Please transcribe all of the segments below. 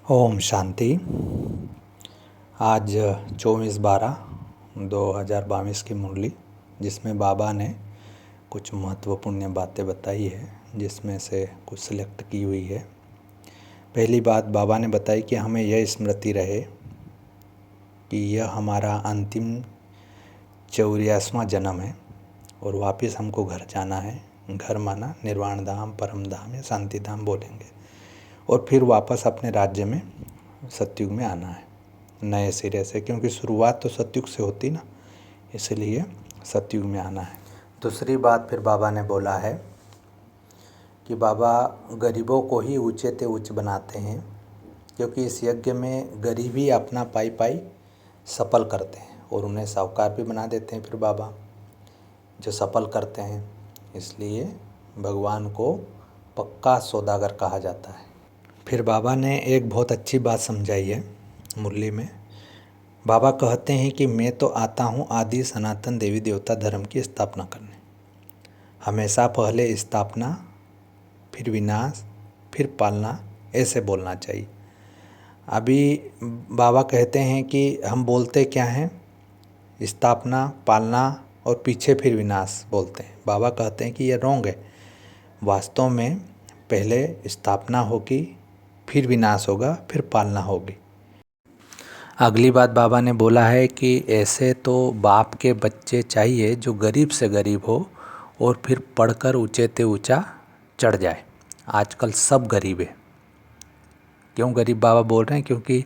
ओम शांति। आज 24/12/2022 की मुरली, जिसमें बाबा ने कुछ महत्वपूर्ण बातें बताई है, जिसमें से कुछ सिलेक्ट की हुई है। पहली बात बाबा ने बताई कि हमें यह स्मृति रहे कि यह हमारा अंतिम 84वां जन्म है और वापस हमको घर जाना है। घर माना निर्वाण धाम, परम धाम या शांति धाम बोलेंगे, और फिर वापस अपने राज्य में सतयुग में आना है नए सिरे से, क्योंकि शुरुआत तो सतयुग से होती ना, इसलिए सतयुग में आना है। दूसरी बात फिर बाबा ने बोला है कि बाबा गरीबों को ही ऊंचे ते ऊंच बनाते हैं, क्योंकि इस यज्ञ में गरीबी अपना पाई पाई सफल करते हैं और उन्हें साहूकार भी बना देते हैं फिर बाबा, जो सफल करते हैं। इसलिए भगवान को पक्का सौदागर कहा जाता है। फिर बाबा ने एक बहुत अच्छी बात समझाई है मुरली में। बाबा कहते हैं कि मैं तो आता हूँ आदि सनातन देवी देवता धर्म की स्थापना करने। हमेशा पहले स्थापना, फिर विनाश, फिर पालना, ऐसे बोलना चाहिए। अभी बाबा कहते हैं कि हम बोलते क्या हैं, स्थापना, पालना और पीछे फिर विनाश बोलते हैं। बाबा कहते हैं कि ये रॉन्ग है। वास्तव में पहले स्थापना होगी, फिर विनाश होगा, फिर पालना होगी। अगली बात बाबा ने बोला है कि ऐसे तो बाप के बच्चे चाहिए जो गरीब से गरीब हो और फिर पढ़कर ऊंचे ते ऊंचा चढ़ जाए। आजकल सब गरीब है। क्यों गरीब बाबा बोल रहे हैं? क्योंकि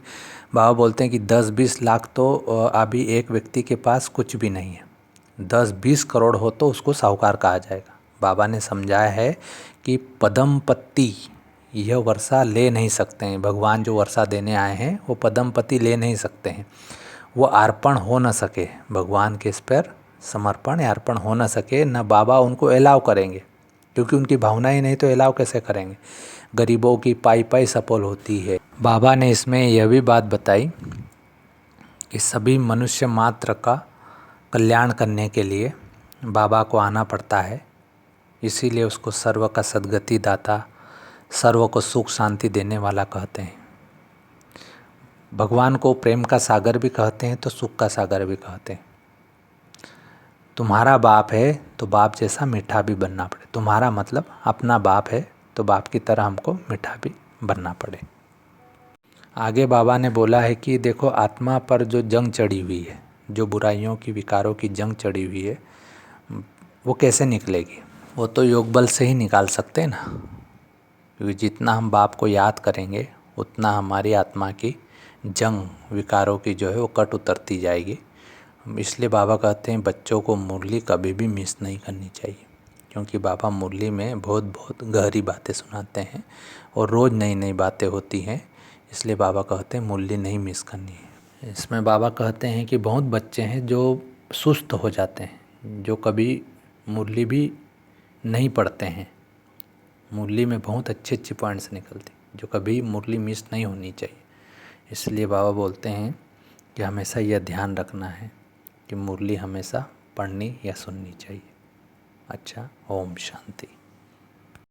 बाबा बोलते हैं कि 10-20 लाख तो अभी एक व्यक्ति के पास कुछ भी नहीं है। 10-20 करोड़ हो तो उसको साहूकार कहा जाएगा। बाबा ने समझाया है कि पदम पत्ती यह वर्षा ले नहीं सकते हैं। भगवान जो वर्षा देने आए हैं वो पदम पत्ती ले नहीं सकते हैं। वो अर्पण हो न सके, भगवान के इस पर समर्पण या अर्पण हो न सके, न बाबा उनको अलाउ करेंगे, क्योंकि उनकी भावना ही नहीं तो अलाउ कैसे करेंगे। गरीबों की पाई पाई सफल होती है। बाबा ने इसमें यह भी बात बताई कि सभी मनुष्य मात्र का कल्याण करने के लिए बाबा को आना पड़ता है। इसीलिए उसको सर्व का सद्गति दाता, सर्व को सुख शांति देने वाला कहते हैं। भगवान को प्रेम का सागर भी कहते हैं तो सुख का सागर भी कहते हैं। तुम्हारा बाप है तो बाप जैसा मीठा भी बनना पड़े। तुम्हारा मतलब अपना बाप है तो बाप की तरह हमको मीठा भी बनना पड़े। आगे बाबा ने बोला है कि देखो, आत्मा पर जो जंग चढ़ी हुई है, जो बुराइयों की विकारों की जंग चढ़ी हुई है, वो कैसे निकलेगी? वो तो योग बल से ही निकाल सकते हैं ना, क्योंकि जितना हम बाप को याद करेंगे उतना हमारी आत्मा की जंग विकारों की जो है वो कट उतरती जाएगी। इसलिए बाबा कहते हैं बच्चों को मुरली कभी भी मिस नहीं करनी चाहिए, क्योंकि बाबा मुरली में बहुत बहुत गहरी बातें सुनाते हैं और रोज़ नई नई बातें होती हैं। इसलिए बाबा कहते हैं मुरली नहीं मिस करनी है। इसमें बाबा कहते हैं कि बहुत बच्चे हैं जो सुस्त हो जाते हैं, जो कभी मुरली भी नहीं पढ़ते हैं। मुरली में बहुत अच्छी अच्छी पॉइंट्स निकलती, जो कभी मुरली मिस नहीं होनी चाहिए। इसलिए बाबा बोलते हैं कि हमेशा यह ध्यान रखना है कि मुरली हमेशा पढ़नी या सुननी चाहिए। अच्छा, ओम शांति।